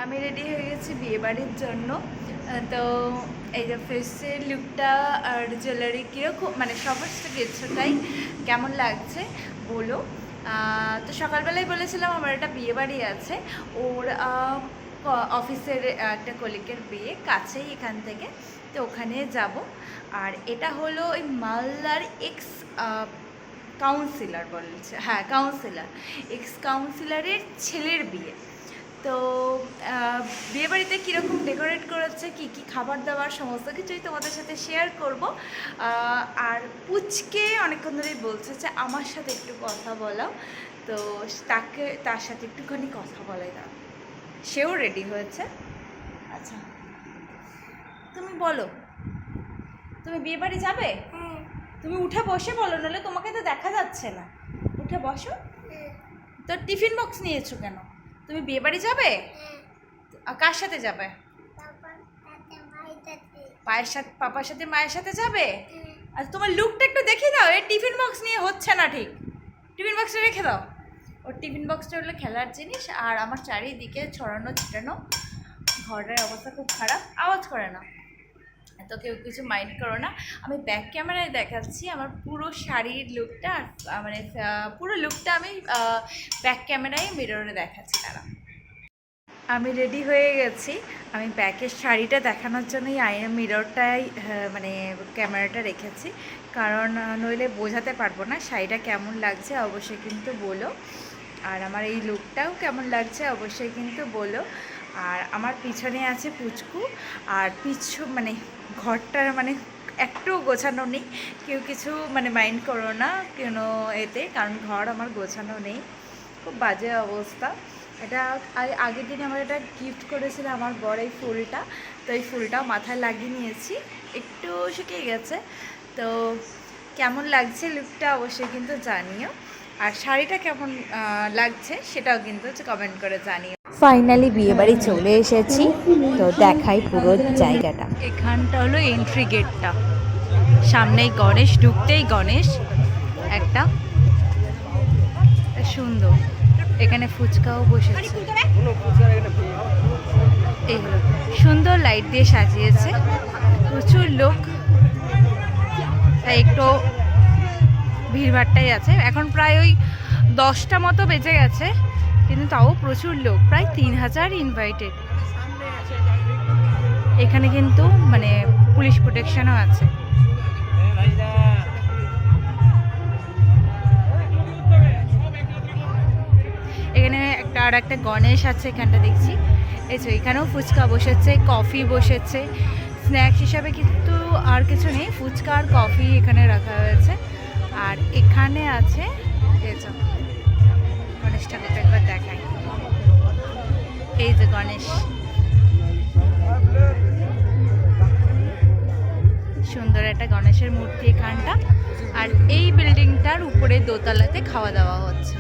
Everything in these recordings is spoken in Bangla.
আমি রেডি হয়ে গেছি বিয়েবাড়ির জন্য। তো এই যে ফেসের লুকটা আর জুয়েলারি কীরকম, মানে সমস্ত কিছুটাই কেমন লাগছে বলো। তো সকালবেলায় বলেছিলাম আমার একটা বিয়েবাড়ি আছে, ওর অফিসের একটা কলিগের বিয়ে, কাছেই এখান থেকে, তো ওখানে যাব। আর এটা হলো ওই মালদার এক্স কাউন্সিলর বলছে, হ্যাঁ কাউন্সিলর, এক্স কাউন্সিলরের ছেলের বিয়ে। তো বিয়েবাড়িতে কীরকম ডেকোরেট করেছে, কী কী খাবার দাবার, সমস্ত কিছুই তোমাদের সাথে শেয়ার করব। আর পুচকে অনেকক্ষণ ধরেই বলছে যে আমার সাথে একটু কথা বলাও, তো তার সাথে একটুখানি কথা বলাই দাও। সেও রেডি হয়েছে। আচ্ছা তুমি বলো, তুমি বিয়েবাড়ি যাবে? তুমি উঠে বসে বলো, নাহলে তোমাকে তো দেখা যাচ্ছে না। উঠে বসো। তো টিফিন বক্স নিয়েছো কেন? তুমি বিয়েবাড়ি যাবে? কার সাথে যাবে? পায়ের সাথে, পাপার সাথে, মায়ের সাথে যাবে? আর তোমার লুকটা একটু দেখিয়ে দাও। এই টিফিন বক্স নিয়ে হচ্ছে না ঠিক, টিফিন বক্সটা রেখে দাও। ওর টিফিন বক্সটা হলো খেলার জিনিস। আর আমার চারিদিকে ছড়ানো ছিটানো, ঘরের অবস্থা খুব খারাপ, আওয়াজ করে না, তো কেউ কিছু মাইন্ড করো না। আমি ব্যাক ক্যামেরায় দেখাচ্ছি আমার পুরো শাড়ির লুকটা, মানে পুরো লুকটা আমি ব্যাক ক্যামেরায় মিররে দেখাচ্ছি। তারা আমি রেডি হয়ে গেছি। আমি ব্যাকের শাড়িটা দেখানোর জন্যই আয়না মিররটাই মানে ক্যামেরাটা রেখেছি, কারণ নইলে বোঝাতে পারবো না শাড়িটা কেমন লাগছে, অবশ্যই কিন্তু বলো। আর আমার এই লুকটাও কেমন লাগছে অবশ্যই কিন্তু বলো। আর আমার পিছনে আছে পুচকু, আর মানে ঘরটার মানে একটু গোছানো নেই, কেউ কিছু মানে মাইন্ড করো না কেন এতে, কারণ ঘর আমার গোছানো নেই, খুব বাজে অবস্থা। এটা আগের দিনে আমার এটা গিফট করেছিল আমার বড় এই ফুলটা, তো এই ফুলটাও মাথায় লাগিয়ে নিয়েছি, একটু শুকিয়ে গেছে। তো কেমন লাগছে লুকটা অবশ্যই কিন্তু জানিও, আর শাড়িটা কেমন লাগছে সেটাও কিন্তু কমেন্ট করে জানিও। ফাইনালি বিয়েবাড়ি চলে এসেছি, তো দেখাই পুরো জায়গাটা। এখানটা হলো এন্ট্রি গেটটা, সামনেই গণেশ, ঢুকতেই গণেশ একটা সুন্দর। এখানে ফুচকাও বসেছে, এইগুলো সুন্দর লাইট দিয়ে সাজিয়েছে, প্রচুর লোক, তাই একটু ভিড়ভাড়টাই আছে। এখন প্রায় ওই 10টা মতো বেজে গেছে, কিন্তু তাও প্রচুর লোক, প্রায় 3000 ইনভাইটেড। এখানে কিন্তু মানে পুলিশ প্রোটেকশনও আছে। এখানে আর একটা গণেশ আছে এখানটা দেখছি। এই যে এখানেও ফুচকা বসেছে, কফি বসেছে, স্ন্যাক্স হিসাবে কিন্তু আর কিছু নেই, ফুচকা আর কফি এখানে রাখা হয়েছে। আর এখানে আছে এই যে গণেশ ঠাকুরটা, একবার দেখাই, এই যে গণেশ, সুন্দর একটা গণেশের মূর্তি এখানটা। আর এই বিল্ডিংটার উপরে দোতলাতে খাওয়া দাওয়া হচ্ছে,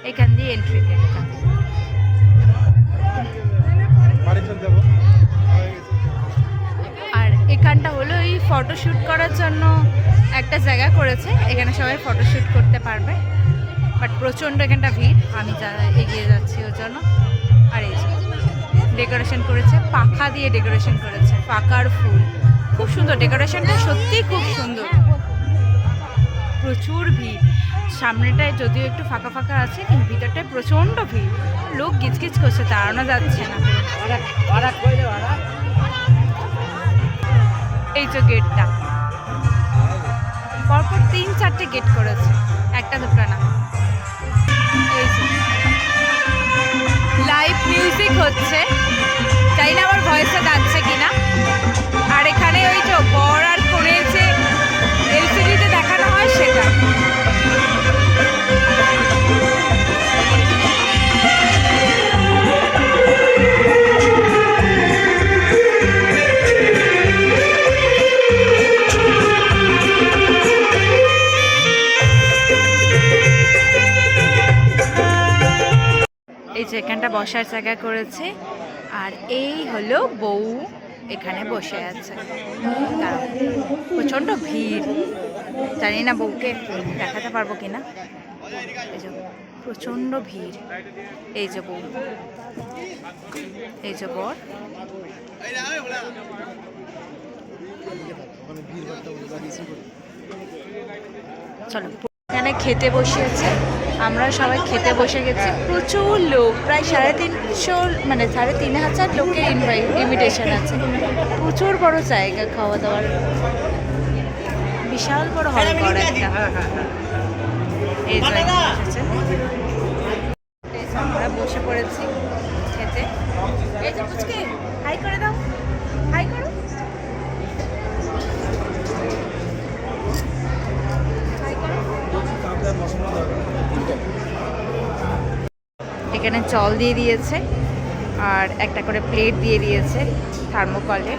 এখান দিয়ে এন্ট্রি গেটটা। আর এখানটা হলো এই ফটোশ্যুট করার জন্য একটা জায়গা করেছে, এখানে সবাই ফটোশ্যুট করতে পারবে, বাট প্রচণ্ড এখানটা ভিড়, আমি এগিয়ে যাচ্ছি ওর জন্য। আর এই যে ডেকোরেশন করেছে, পাখা দিয়ে ডেকোরেশন করেছে, পাখার ফুল, খুব সুন্দর ডেকোরেশনটা, সত্যিই খুব সুন্দর। প্রচুর ভিড়, সামনেটায় যদিও একটু ফাঁকা ফাঁকা আছে, কিন্তু ভিতরটায় প্রচণ্ড ভিড়, লোক গিচগিচ করছে, দাঁড়ানো যাচ্ছে না। এই যে গেটটা, পরপর 3-4টে গেট করেছে, একটা দুটো না। এই যে লাইভ মিউজিক হচ্ছে, জানি না আমার ভয়েসটা যাচ্ছে কিনা। আর এখানে ওই যে বর আর কনের যে এলসিডিতে দেখানো হয় সেটা। এই যে এখানটা বসার জায়গা করেছে, আর এই হলো বউ এখানে বসে আছে, প্রচণ্ড ভিড়, জানি না বউকে দেখাতে পারবো কিনা। এই যে প্রচণ্ড ভিড়। এই যে বউ, এই যে বর। চলো, এখানে খেতে বসিয়েছে, আমরা সবাই খেতে বসে গেছি। প্রচুর লোক, প্রায় 350 মানে 3500 লোকের ইনভিটেশন আছে। প্রচুর বড় জায়গা খাওয়া দাওয়ার, বিশাল বড় হল ঘর একটা। এই যে আমরা বসে পড়েছি খেতে। এই যে পুচকে, হাই করে দাও, হাই করো। এখানে জল দিয়ে দিয়েছে আর একটা করে প্লেট দিয়ে দিয়েছে থার্মোকলে।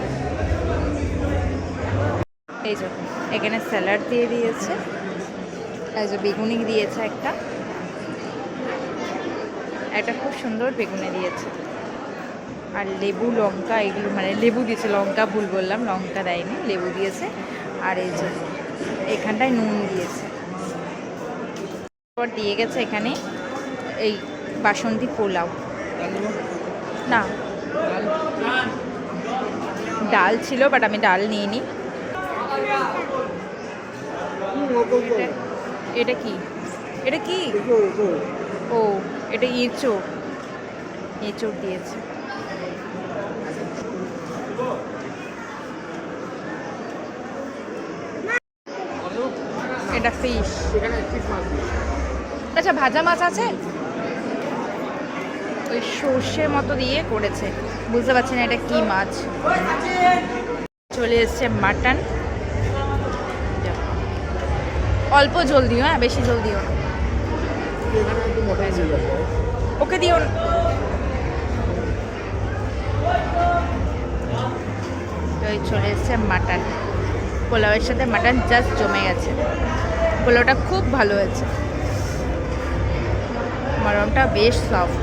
এই যে এখানে স্যালাড দিয়ে দিয়েছে, এই যে বেগুনি দিয়েছে একটা, একটা খুব সুন্দর বেগুনি দিয়েছে, আর লেবু লঙ্কা এগুলো, মানে লেবু দিয়েছে, লঙ্কা ভুল বললাম, লঙ্কা দেয়নি, লেবু দিয়েছে। আর এই যে এখানটায় নুন দিয়েছে। তারপর দিয়ে গেছে এখানে এই বাসন্তী পোলাও, না ডাল ছিল, বাট আমি ডাল নিইনি। এটা কি, এটা কি? ও, এটা এঁচোড়, এঁচোড় দিয়েছে। এটা ফিশ, আচ্ছা ভাজা মাছ আছে, ওই সর্ষে মতো দিয়ে করেছে, বুঝতে পারছি না এটা কি মাছ। চলে এসছে মাটন, অল্প জল দিও, হ্যাঁ বেশি জল দিও না, ওকে দিও না। চলে এসছে মাটন, পোলাওয়ের সাথে মাটন জাস্ট জমে গেছে। পোলাওটা খুব ভালো হয়েছে, মটনটা বেশ সফট,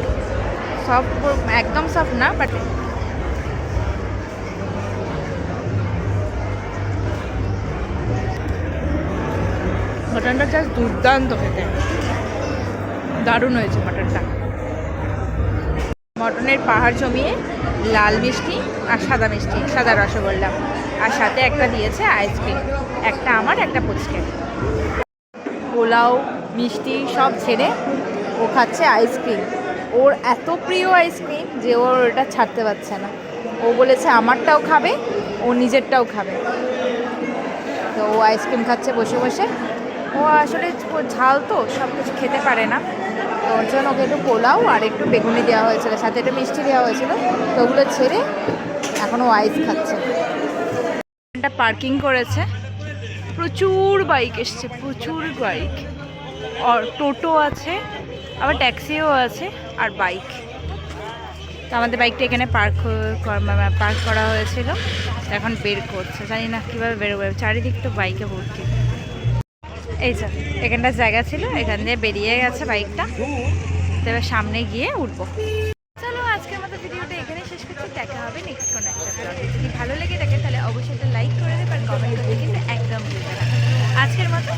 সফট একদম সফট না, বাট মটনটা জাস্ট দুর্দান্ত খেতে, দারুণ হয়েছে মটনটা। মটনের পাহাড় জমিয়ে লাল মিষ্টি আর সাদা মিষ্টি, সাদা রসগোল্লা, আর সাথে একটা দিয়েছে আইসক্রিম, একটা আমার, একটা পুচকে। পোলাও মিষ্টি সব ছেড়ে ও খাচ্ছে আইসক্রিম। ওর এত প্রিয় আইসক্রিম যে ওর ওটা ছাড়তে পারছে না। ও বলেছে আমারটাও খাবে, ও নিজেরটাও খাবে। তো ও আইসক্রিম খাচ্ছে বসে বসে। ও আসলে ঝাল তো সব কিছু খেতে পারে না, তো ওর জন্য ওকে একটু পোলাও আর একটু বেগুনি দেওয়া হয়েছিল, সাথে একটু মিষ্টি দেওয়া হয়েছিল। তো ওগুলো ছেড়ে এখন ও আইস খাচ্ছে। একটা পার্কিং করেছে, প্রচুর বাইক এসছে, প্রচুর বাইক, আর টোটো আছে, আবার ট্যাক্সিও আছে, আর বাইক। তো আমাদের বাইকটা এখানে পার্ক করা হয়েছিল, এখন বের করছে, জানি না কীভাবে বেরোবে, চারিদিক তো বাইকে ভর্তি। এই যে এখানটা জায়গা ছিল, এখান দিয়ে বেরিয়ে গেছে বাইকটা, তো এবার সামনে গিয়ে উঠবো। চলো আজকের মতো ভিডিওটা এখানে শেষ করছি, দেখা হবে নেক্সট কোনো একটা ব্লগে। যদি ভালো লেগে থাকে তাহলে অবশ্যই একটা লাইক করে দেবে, আর কমেন্ট করতে কিন্তু একদম ভুলবে না। আজকের মতো